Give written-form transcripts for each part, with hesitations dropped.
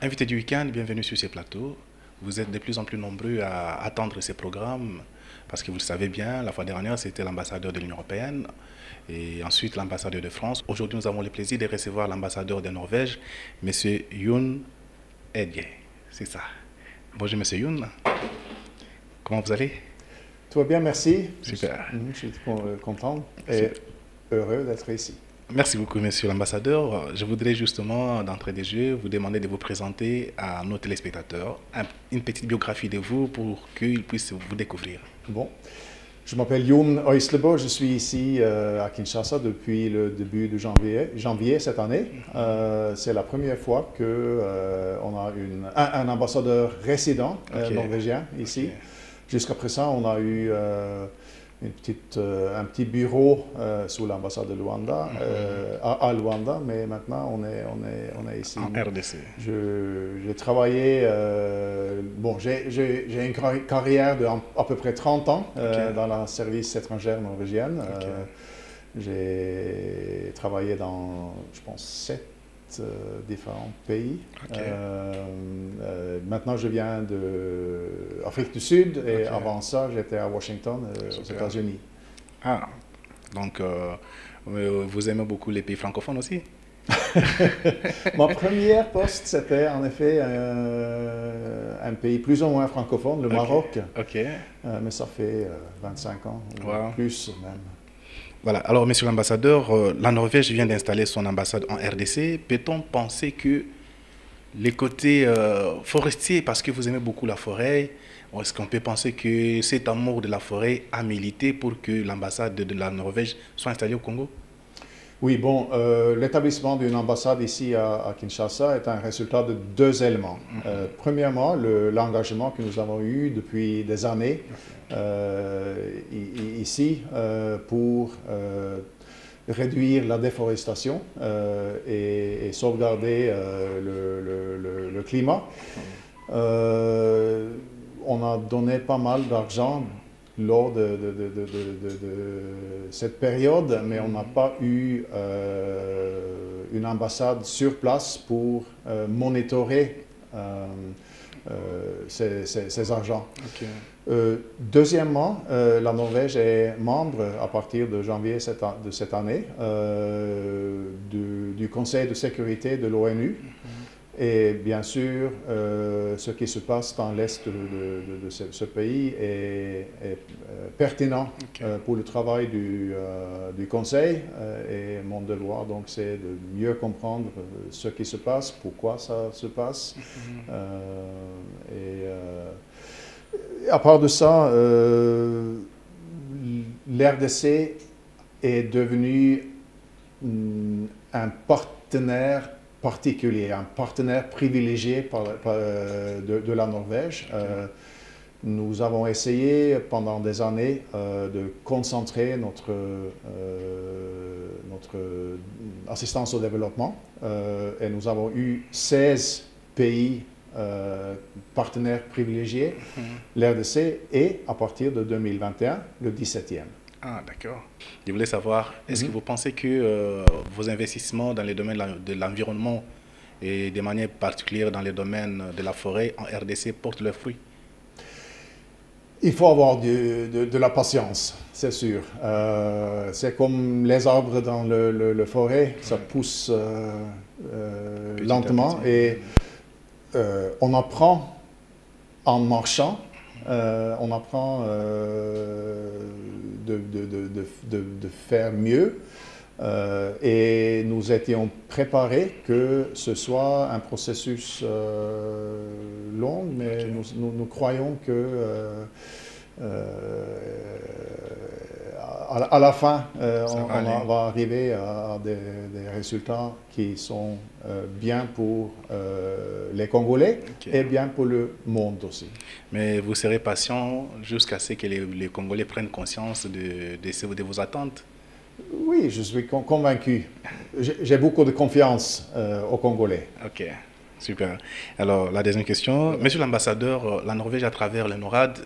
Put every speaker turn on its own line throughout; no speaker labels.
Invité du week-end, bienvenue sur ces plateaux. Vous êtes de plus en plus nombreux à attendre ces programmes parce que vous le savez bien, la fois dernière c'était l'ambassadeur de l'Union européenne et ensuite l'ambassadeur de France. Aujourd'hui nous avons le plaisir de recevoir l'ambassadeur de Norvège, Monsieur Yoon Edje. C'est ça. Bonjour Monsieur Yoon. Comment vous allez?
Tout va bien, merci.
Super.
Je suis content et heureux d'être ici.
Merci beaucoup, monsieur l'ambassadeur. Je voudrais justement, d'entrée des jeux, vous demander de vous présenter à nos téléspectateurs une petite biographie de vous pour qu'ils puissent vous découvrir.
Bon, je m'appelle Jon Øislebo, je suis ici à Kinshasa depuis le début de janvier cette année. C'est la première fois qu'on a un ambassadeur résident norvégien ici.
Okay.
Jusqu'à présent, on a eu un petit bureau sous l'ambassade de Luanda, à Luanda, mais maintenant on est ici.
En RDC.
J'ai travaillé, j'ai une carrière de à peu près 30 ans dans le service étranger norvégienne. J'ai travaillé dans, je pense, 7 différents pays. Maintenant, je viens d'Afrique du Sud et avant ça, j'étais à Washington, aux États-Unis.
Ah, donc vous aimez beaucoup les pays francophones aussi?
Ma première poste, c'était en effet un pays plus ou moins francophone, le Maroc. Mais ça fait 25 ans, ou plus même.
Voilà, alors monsieur l'ambassadeur, la Norvège vient d'installer son ambassade en RDC. Peut-on penser que les côtés forestiers, parce que vous aimez beaucoup la forêt, est-ce qu'on peut penser que cet amour de la forêt a milité pour que l'ambassade de la Norvège soit installée au Congo?
Oui, bon, l'établissement d'une ambassade ici à Kinshasa est un résultat de deux éléments. Premièrement, l'engagement que nous avons eu depuis des années ici pour réduire la déforestation et sauvegarder le climat. On a donné pas mal d'argent lors de cette période, mais on n'a pas eu une ambassade sur place pour monitorer ces argents. Deuxièmement, la Norvège est membre à partir de janvier de cette année du Conseil de sécurité de l'ONU. Et bien sûr, ce qui se passe dans l'est de ce pays est pertinent pour le travail du Conseil. Et mon devoir, donc, c'est de mieux comprendre ce qui se passe, pourquoi ça se passe. À part de ça, l'RDC est devenu un partenaire particulier, un partenaire privilégié de la Norvège. Nous avons essayé pendant des années de concentrer notre assistance au développement et nous avons eu 16 pays partenaires privilégiés, l'RDC est à partir de 2021 le 17e.
Ah, d'accord. Je voulais savoir, est-ce que vous pensez que vos investissements dans les domaines de l'environnement et de manière particulière dans les domaines de la forêt en RDC portent leurs fruits?
Il faut avoir de la patience, c'est sûr. C'est comme les arbres dans le forêt, ça pousse lentement et on apprend en marchant. On apprend de faire mieux et nous étions préparés que ce soit un processus long, mais nous croyons que à la fin, on va arriver à des résultats qui sont bien pour les Congolais et bien pour le monde aussi.
Mais vous serez patient jusqu'à ce que les Congolais prennent conscience de vos attentes?
Oui, je suis convaincu. J'ai beaucoup de confiance aux Congolais.
Ok, super. Alors, la deuxième question. Monsieur l'ambassadeur, la Norvège, à travers le NORAD,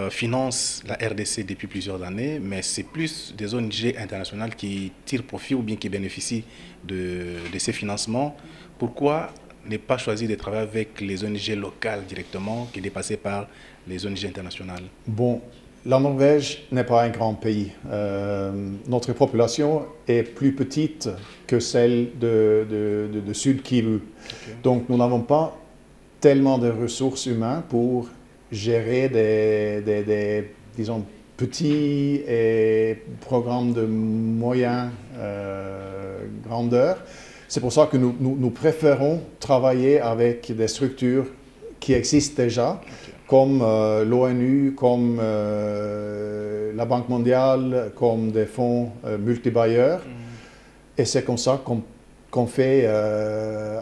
finance la RDC depuis plusieurs années, mais c'est plus des ONG internationales qui tirent profit ou bien qui bénéficient de ces financements. Pourquoi n'ait pas choisi de travailler avec les ONG locales directement, qui est passé par les ONG internationales?
Bon, la Norvège n'est pas un grand pays. Notre population est plus petite que celle de Sud-Kivu. Okay. Donc nous n'avons pas tellement de ressources humaines pour gérer des disons, petits programmes de moyenne grandeur. C'est pour ça que nous préférons travailler avec des structures qui existent déjà, okay, comme l'ONU, comme la Banque mondiale, comme des fonds multibailleurs. Et c'est comme ça qu'on fait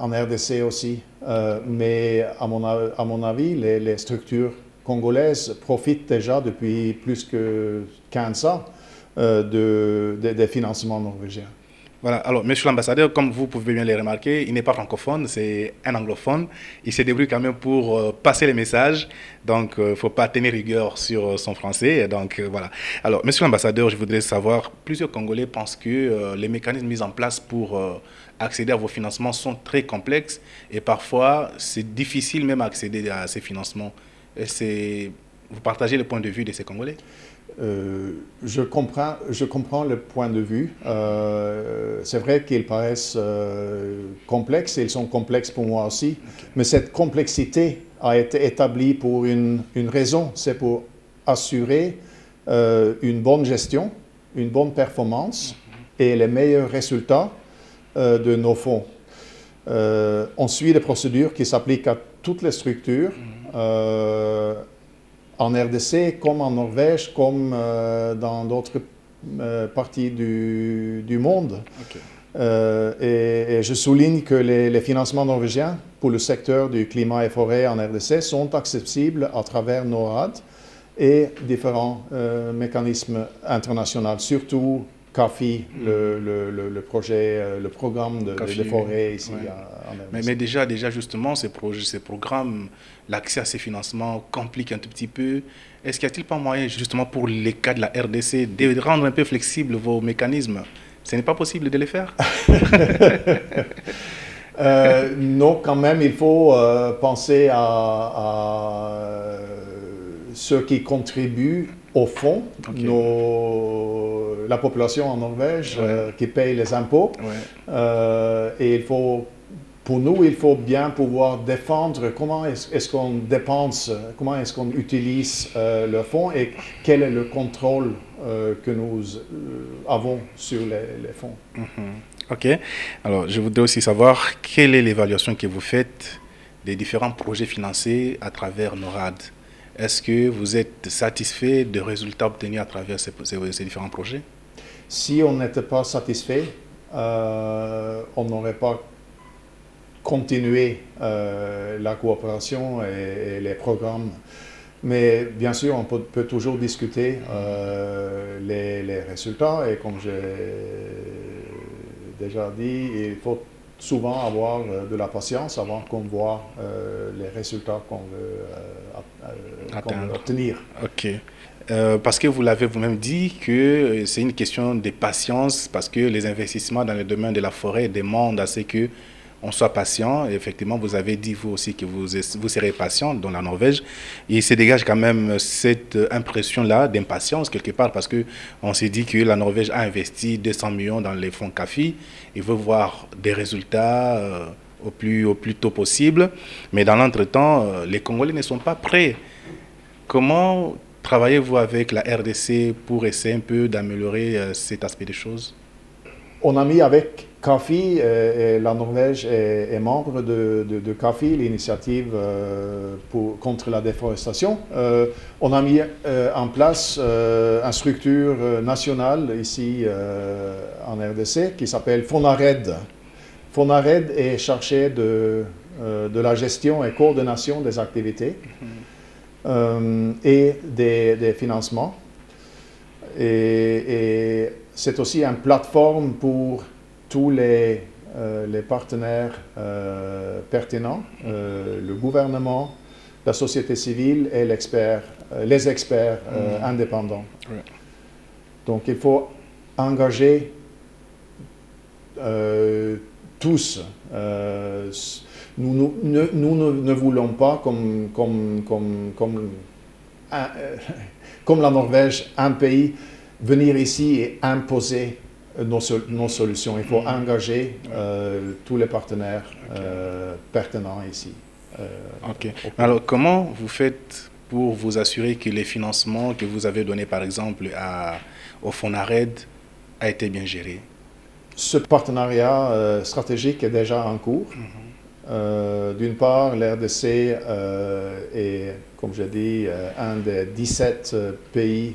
en RDC aussi. Mais à mon avis, les structures congolaises profitent déjà depuis plus que 15 ans des financements norvégiens.
Voilà, alors monsieur l'ambassadeur, comme vous pouvez bien le remarquer, il n'est pas francophone, c'est un anglophone. Il se débrouille quand même pour passer les messages, donc il ne faut pas tenir rigueur sur son français. Donc voilà. Alors monsieur l'ambassadeur, je voudrais savoir, plusieurs Congolais pensent que les mécanismes mis en place pour accéder à vos financements sont très complexes et parfois c'est difficile même accéder à ces financements. Vous partagez le point de vue de ces Congolais?
Je comprends le point de vue. C'est vrai qu'ils paraissent complexes, et ils sont complexes pour moi aussi. Okay. Mais cette complexité a été établie pour une raison, c'est pour assurer une bonne gestion, une bonne performance et les meilleurs résultats de nos fonds. On suit des procédures qui s'appliquent à toutes les structures. En RDC, comme en Norvège, comme dans d'autres parties du monde. Okay. Et je souligne que les financements norvégiens pour le secteur du climat et forêt en RDC sont accessibles à travers NORAD et différents mécanismes internationaux, surtout CAFI, le projet, le programme de forêt ici en RDC.
Mais déjà justement, ces programmes, l'accès à ces financements complique un tout petit peu. Est-ce qu'il n'y a-t-il pas moyen justement pour les cas de la RDC de rendre un peu flexibles vos mécanismes? Ce n'est pas possible de les faire?
Non, quand même, il faut penser à ceux qui contribuent au fond, okay, la population en Norvège qui paye les impôts. Et pour nous, il faut bien pouvoir défendre comment est-ce qu'on dépense, comment est-ce qu'on utilise le fonds et quel est le contrôle que nous avons sur les fonds.
Ok. Alors, je voudrais aussi savoir quelle est l'évaluation que vous faites des différents projets financés à travers NORAD. Est-ce que vous êtes satisfait des résultats obtenus à travers ces différents projets?
Si on n'était pas satisfait, on n'aurait pas continué la coopération et les programmes. Mais bien sûr, on peut toujours discuter les résultats et comme j'ai déjà dit, il faut souvent avoir de la patience avant qu'on voit les résultats qu'on veut obtenir.
Ok. Parce que vous l'avez vous-même dit que c'est une question de patience, parce que les investissements dans le domaine de la forêt demandent à ce que on soit patient. Et effectivement, vous avez dit vous aussi que vous serez patient dans la Norvège. Et il se dégage quand même cette impression-là d'impatience quelque part, parce qu'on s'est dit que la Norvège a investi 200 millions dans les fonds CAFI. Il veut voir des résultats au plus tôt possible. Mais dans l'entretemps, les Congolais ne sont pas prêts. Comment travaillez-vous avec la RDC pour essayer un peu d'améliorer cet aspect des choses?
On a mis avec CAFI, et la Norvège est membre de CAFI, l'initiative contre la déforestation. On a mis en place une structure nationale ici en RDC qui s'appelle FONARED. FONARED est chargé de la gestion et coordination des activités et des financements. Et c'est aussi une plateforme pour tous les partenaires pertinents, le gouvernement, la société civile et les experts indépendants. Ouais. Donc il faut engager tous. ne voulons pas, comme la Norvège, un pays, venir ici et imposer nos solutions. Il faut engager tous les partenaires pertinents ici.
Ok. Alors, comment vous faites pour vous assurer que les financements que vous avez donnés, par exemple, au FONARED, a été bien géré?
Ce partenariat stratégique est déjà en cours. D'une part, l'RDC est, comme je dis, un des 17 pays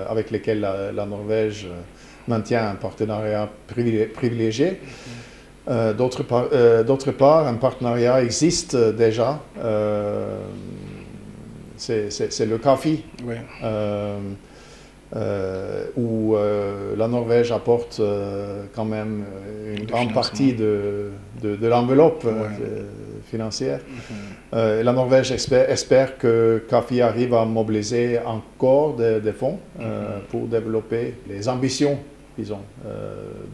avec lesquels la Norvège maintient un partenariat privilégié. D'autre part, un partenariat existe déjà. C'est le CAFI,
Ouais.
où la Norvège apporte quand même une grande partie de l'enveloppe financière. La Norvège espère que CAFI arrive à mobiliser encore des fonds pour développer les ambitions, disons,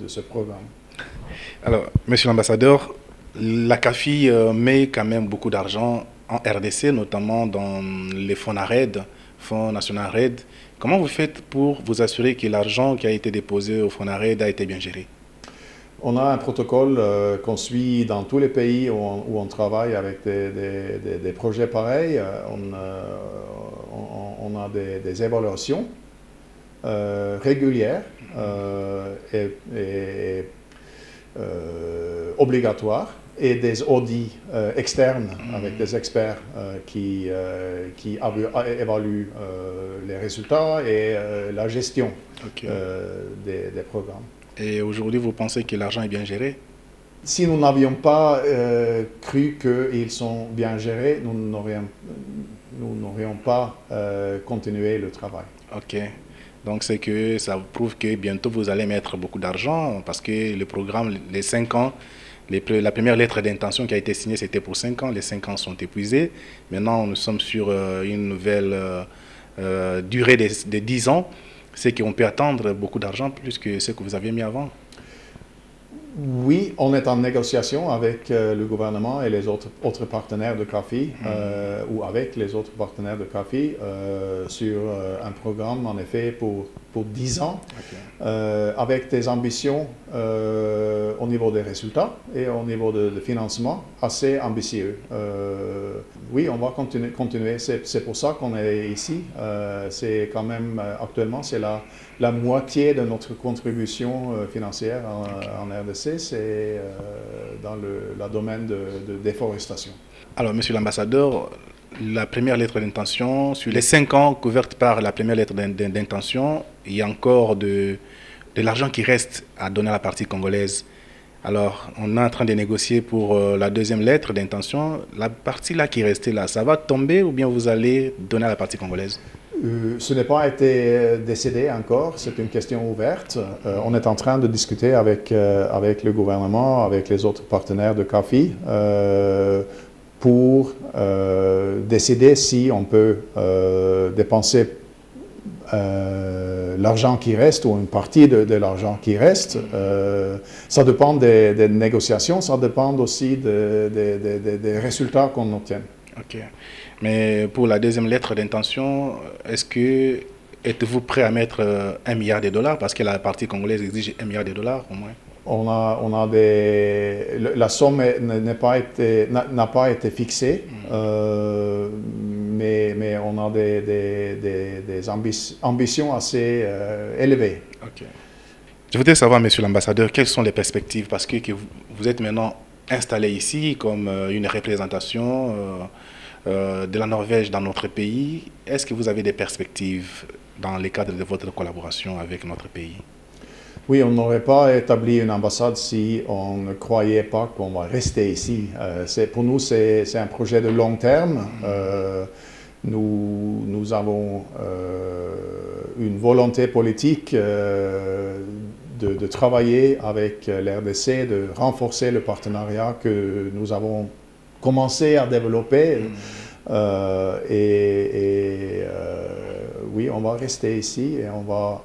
de ce programme.
Alors, monsieur l'ambassadeur, la CAFI met quand même beaucoup d'argent en RDC, notamment dans les FONARED, Fonds National RED. Comment vous faites pour vous assurer que l'argent qui a été déposé au FONARED a été bien géré?
On a un protocole qu'on suit dans tous les pays où on travaille avec des projets pareils. On a des évaluations régulières et obligatoires et des audits externes avec des experts qui évaluent les résultats et la gestion des programmes.
Et aujourd'hui, vous pensez que l'argent est bien géré?
Si nous n'avions pas cru qu'ils sont bien gérés, nous n'aurions pas continué le travail.
Ok. Donc, c'est que ça prouve que bientôt vous allez mettre beaucoup d'argent parce que le programme, les 5 ans, la première lettre d'intention qui a été signée, c'était pour 5 ans. Les 5 ans sont épuisés. Maintenant, nous sommes sur une nouvelle durée de 10 ans. C'est qu'on peut attendre beaucoup d'argent plus que ce que vous aviez mis avant.
Oui, on est en négociation avec le gouvernement et les autres partenaires de CAFI, ou avec les autres partenaires de CAFI, sur un programme, en effet, pour 10 ans, avec des ambitions au niveau des résultats et au niveau de financement assez ambitieux. Oui, on va continuer. C'est pour ça qu'on est ici. C'est quand même, actuellement, c'est la moitié de notre contribution financière en RDC, c'est dans le domaine de déforestation.
Alors, monsieur l'ambassadeur, la première lettre d'intention, sur les 5 ans couvertes par la première lettre d'intention, il y a encore de l'argent qui reste à donner à la partie congolaise. Alors, on est en train de négocier pour la deuxième lettre d'intention. La partie là qui est restée là, ça va tomber ou bien vous allez donner à la partie congolaise?
Ce n'est pas été décidé encore, c'est une question ouverte. On est en train de discuter avec le gouvernement, avec les autres partenaires de CAFI, pour décider si on peut dépenser l'argent qui reste ou une partie de l'argent qui reste. Ça dépend des négociations, ça dépend aussi des résultats qu'on obtient.
Ok. Mais pour la deuxième lettre d'intention, êtes-vous prêt à mettre $1 milliard parce que la partie congolaise exige $1 milliard au moins?
La somme n'a pas été fixée, mais on a des ambitions assez élevées.
Okay. Je voudrais savoir, monsieur l'ambassadeur, quelles sont les perspectives, parce que vous êtes maintenant installé ici comme une représentation de la Norvège dans notre pays. Est-ce que vous avez des perspectives dans le cadre de votre collaboration avec notre pays?
Oui, on n'aurait pas établi une ambassade si on ne croyait pas qu'on va rester ici. Pour nous, c'est un projet de long terme. Nous avons une volonté politique de travailler avec l'RDC, de renforcer le partenariat que nous avons commencé à développer. Oui, on va rester ici et on va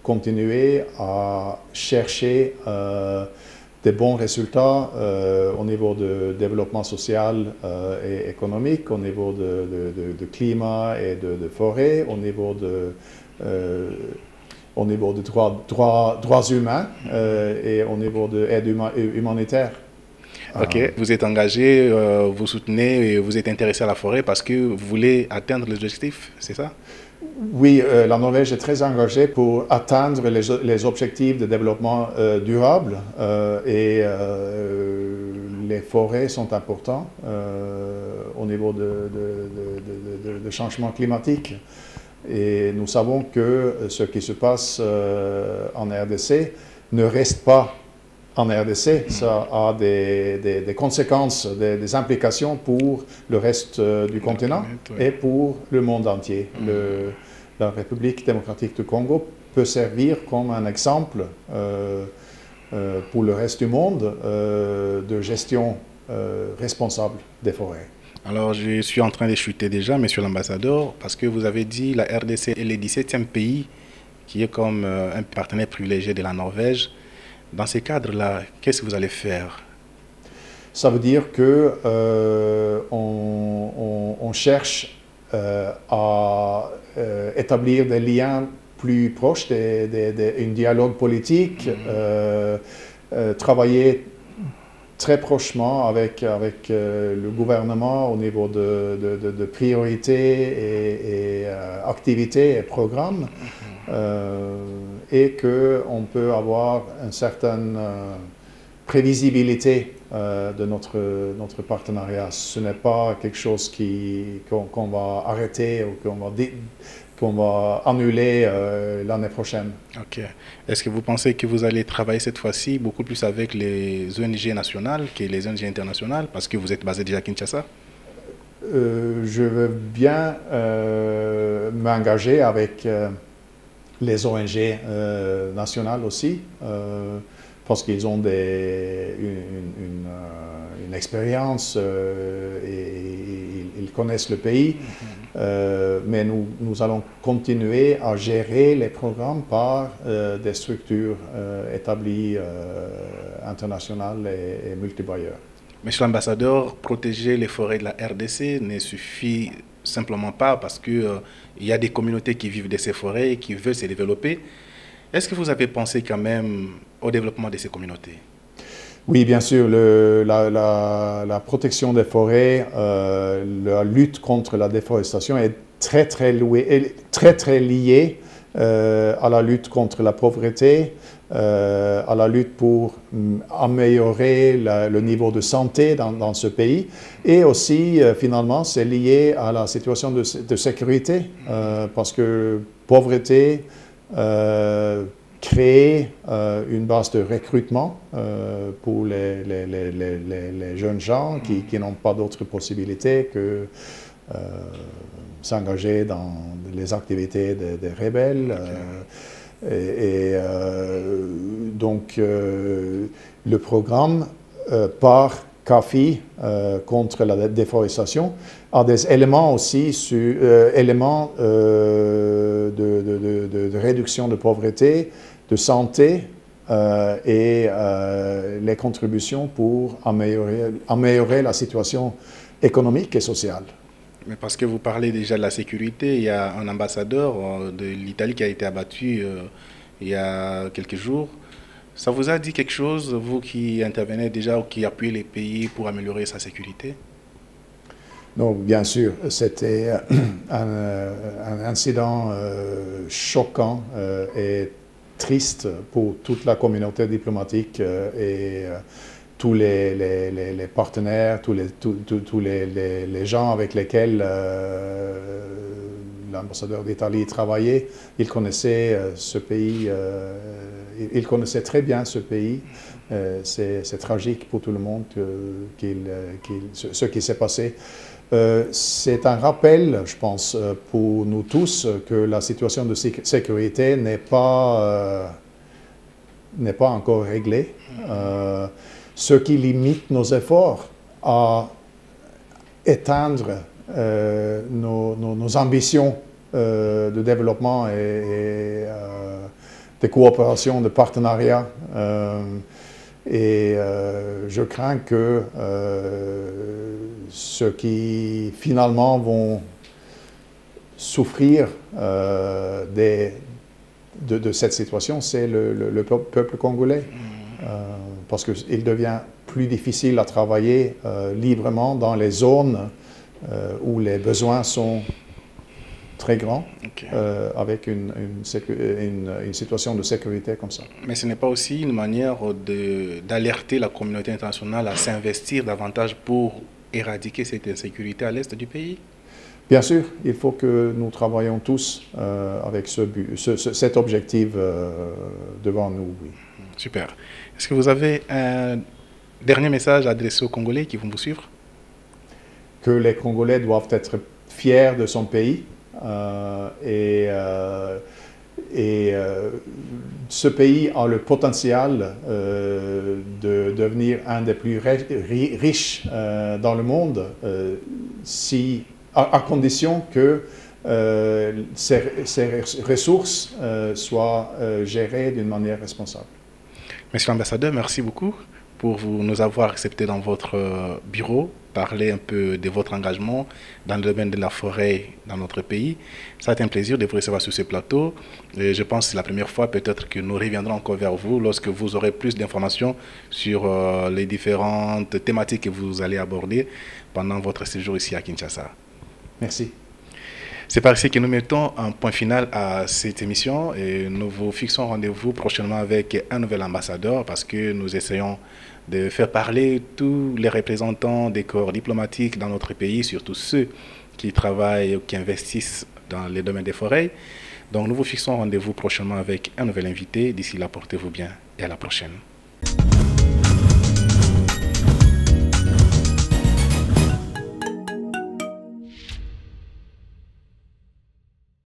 continuer à chercher des bons résultats au niveau de développement social et économique, au niveau de climat et de forêt, au niveau de droits humains et au niveau de aide humanitaire.
Ok, vous êtes engagé, vous soutenez et vous êtes intéressé à la forêt parce que vous voulez atteindre les objectifs, c'est ça?
Oui, la Norvège est très engagée pour atteindre les objectifs de développement durable et les forêts sont importantes au niveau de changement climatique. Et nous savons que ce qui se passe en RDC ne reste pas en RDC. Ça a des conséquences, des implications pour le reste du continent et pour le monde entier. La République démocratique du Congo peut servir comme un exemple pour le reste du monde de gestion responsable des forêts.
Alors, je suis en train de chuter déjà, monsieur l'ambassadeur, parce que vous avez dit la RDC est le 17e pays qui est comme un partenaire privilégié de la Norvège. Dans ces cadres-là, qu'est-ce que vous allez faire?
Ça veut dire que on cherche à établir des liens plus proches, un dialogue politique, travailler très prochement avec le gouvernement au niveau de priorités et activités et programmes, et qu'on peut avoir une certaine prévisibilité de notre partenariat. Ce n'est pas quelque chose qu'on va arrêter ou qu'on va annuler l'année prochaine.
Ok. Est-ce que vous pensez que vous allez travailler cette fois-ci beaucoup plus avec les ONG nationales que les ONG internationales parce que vous êtes basé déjà à Kinshasa?
Je veux bien m'engager avec les ONG nationales aussi, parce qu'ils ont une expérience et ils connaissent le pays. Mais nous allons continuer à gérer les programmes par des structures établies internationales et multibailleurs.
Monsieur l'ambassadeur, protéger les forêts de la RDC ne suffit simplement pas parce qu'il y a des communautés qui vivent de ces forêts et qui veulent se développer. Est-ce que vous avez pensé quand même au développement de ces communautés?
Oui, bien sûr. La protection des forêts, la lutte contre la déforestation est très liée à la lutte contre la pauvreté, à la lutte pour améliorer le niveau de santé dans ce pays. Et aussi, finalement, c'est lié à la situation de sécurité, parce que pauvreté, créer une base de recrutement pour les jeunes gens qui n'ont pas d'autres possibilités que s'engager dans les activités des rebelles. Donc, le programme par CAFI contre la déforestation a des éléments aussi éléments de réduction de pauvreté, de santé et les contributions pour améliorer la situation économique et sociale.
Mais parce que vous parlez déjà de la sécurité, il y a un ambassadeur de l'Italie qui a été abattu il y a quelques jours. Ça vous a dit quelque chose, vous qui intervenez déjà ou qui appuyez les pays pour améliorer sa sécurité?
Non, bien sûr, c'était un incident choquant et triste pour toute la communauté diplomatique et tous les partenaires, tous les gens avec lesquels l'ambassadeur d'Italie travaillait. Il connaissait ce pays, il connaissait très bien ce pays. C'est tragique pour tout le monde ce qui s'est passé. C'est un rappel, je pense, pour nous tous que la situation de sécurité n'est pas encore réglée. Ce qui limite nos efforts à éteindre nos ambitions de développement et de coopération, de partenariat. Et je crains que ceux qui finalement vont souffrir de cette situation, c'est le peuple congolais. Parce qu'il devient plus difficile à travailler librement dans les zones où les besoins sont très grands, avec une situation de sécurité comme ça.
Mais ce n'est pas aussi une manière d'alerter la communauté internationale à s'investir davantage pour éradiquer cette insécurité à l'est du pays?
Bien sûr, il faut que nous travaillions tous avec cet objectif devant nous. Oui.
Super. Est-ce que vous avez un dernier message à adresser aux Congolais qui vont vous suivre?
Que les Congolais doivent être fiers de son pays ce pays a le potentiel de devenir un des plus riches dans le monde à condition que ces ressources soient gérées d'une manière responsable.
Monsieur l'ambassadeur, merci beaucoup pour nous avoir accepté dans votre bureau, parler un peu de votre engagement dans le domaine de la forêt dans notre pays. Ça a été un plaisir de vous recevoir sur ce plateau. Et je pense que c'est la première fois peut-être que nous reviendrons encore vers vous lorsque vous aurez plus d'informations sur les différentes thématiques que vous allez aborder pendant votre séjour ici à Kinshasa.
Merci.
C'est par ici que nous mettons un point final à cette émission et nous vous fixons rendez-vous prochainement avec un nouvel ambassadeur parce que nous essayons de faire parler tous les représentants des corps diplomatiques dans notre pays, surtout ceux qui travaillent ou qui investissent dans les domaines des forêts. Donc nous vous fixons rendez-vous prochainement avec un nouvel invité. D'ici là, portez-vous bien et à la prochaine.